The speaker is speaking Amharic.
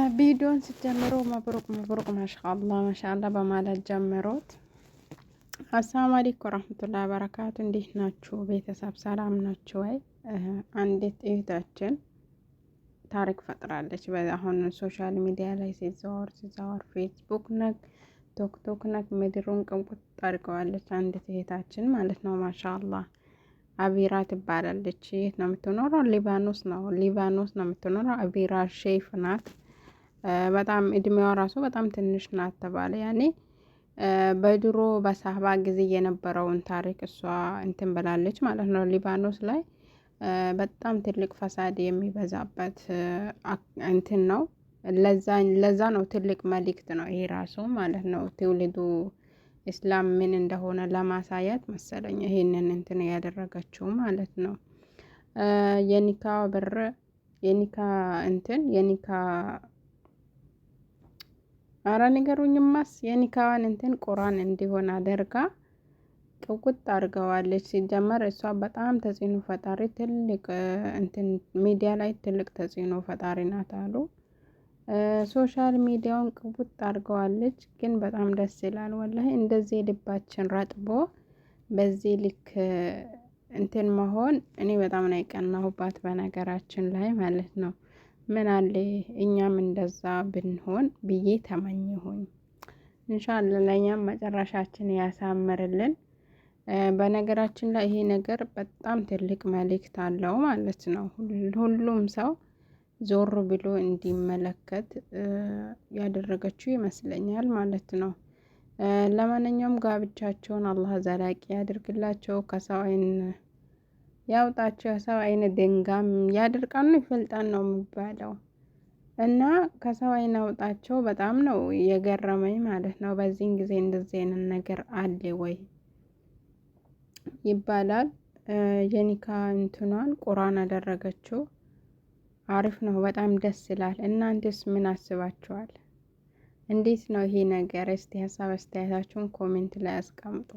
ቪዲዮን ስትጀምሩ መብሩክ መብሩክ ማሻአላ በማለት ጀምሮት። አሰላሙ አለይኩም ወራህመቱላሂ ወበረካቱ። እንዴት ናችሁ ቤተሰብ? ሰላም ናችሁ ወይ? አንዲት እህታችን ታሪክ ፈጥራለች። አሁን ሶሻል ሚዲያ ላይ ሲዘዋወር ፌስቡክ ነክ ቶክቶክ ነክ ምድሩን ቅንቁጥ አድርገዋለች። አንዲት እህታችን ማለት ነው። ማሻአላ አቢራ ትባላለች። የት ነው የምትኖረው? ሊባኖስ ነው የምትኖረው። አቢራ ሼፍ ናት። በጣም እድሜዋ ራሱ በጣም ትንሽ ናት ተባለ። ያኔ በድሮ በሳህባ ጊዜ የነበረውን ታሪክ እሷ እንትን ብላለች ማለት ነው። ሊባኖስ ላይ በጣም ትልቅ ፈሳድ የሚበዛበት እንትን ነው። ለዛ ነው ትልቅ መልእክት ነው ይሄ ራሱ ማለት ነው። ትውልዱ ኢስላም ምን እንደሆነ ለማሳየት መሰለኝ ይሄንን እንትን ያደረገችው ማለት ነው። የኒካ ብር የኒካ አረ ንገሩኝማስ የኒካዋን እንትን ቁርአን እንዲሆን አደርጋ ቅውጥ አድርገዋለች። ሲጀመር እሷ በጣም ተጽዕኖ ፈጣሪ ትልቅ እንትን ሚዲያ ላይ ትልቅ ተጽዕኖ ፈጣሪ ናት አሉ። ሶሻል ሚዲያውን ቅውጥ አድርገዋለች። ግን በጣም ደስ ይላል ወላሂ። እንደዚህ ልባችን ረጥቦ በዚህ ልክ እንትን መሆን እኔ በጣም ነው የቀናሁባት በነገራችን ላይ ማለት ነው። ምን አለ እኛም እንደዛ ብንሆን ብዬ ተመኘሁኝ። ኢንሻአላህ ለኛም መጨረሻችን ያሳምርልን። በነገራችን ላይ ይሄ ነገር በጣም ትልቅ መልእክት አለው ማለት ነው። ሁሉም ሰው ዞር ብሎ እንዲመለከት ያደረገችው ይመስለኛል ማለት ነው። ለማንኛውም ጋብቻቸውን አላህ ዘላቂ ያድርግላቸው፣ ከሰው አይን ያውጣቸው። ሰው አይን ደንጋም ያድርቃኑ ይፈልጣን ነው የሚባለው እና ከሰው አይን ያውጣቸው። በጣም ነው የገረመኝ ማለት ነው። በዚህን ጊዜ እንደዚህ አይነት ነገር አለ ወይ ይባላል። የኒካ እንትኗን ቁርአን አደረገችው። አሪፍ ነው፣ በጣም ደስ ይላል። እናንተስ ምን አስባችኋል? እንዴት ነው ይሄ ነገር? እስቲ ሀሳብ አስተያየታችሁን ኮሜንት ላይ አስቀምጡ።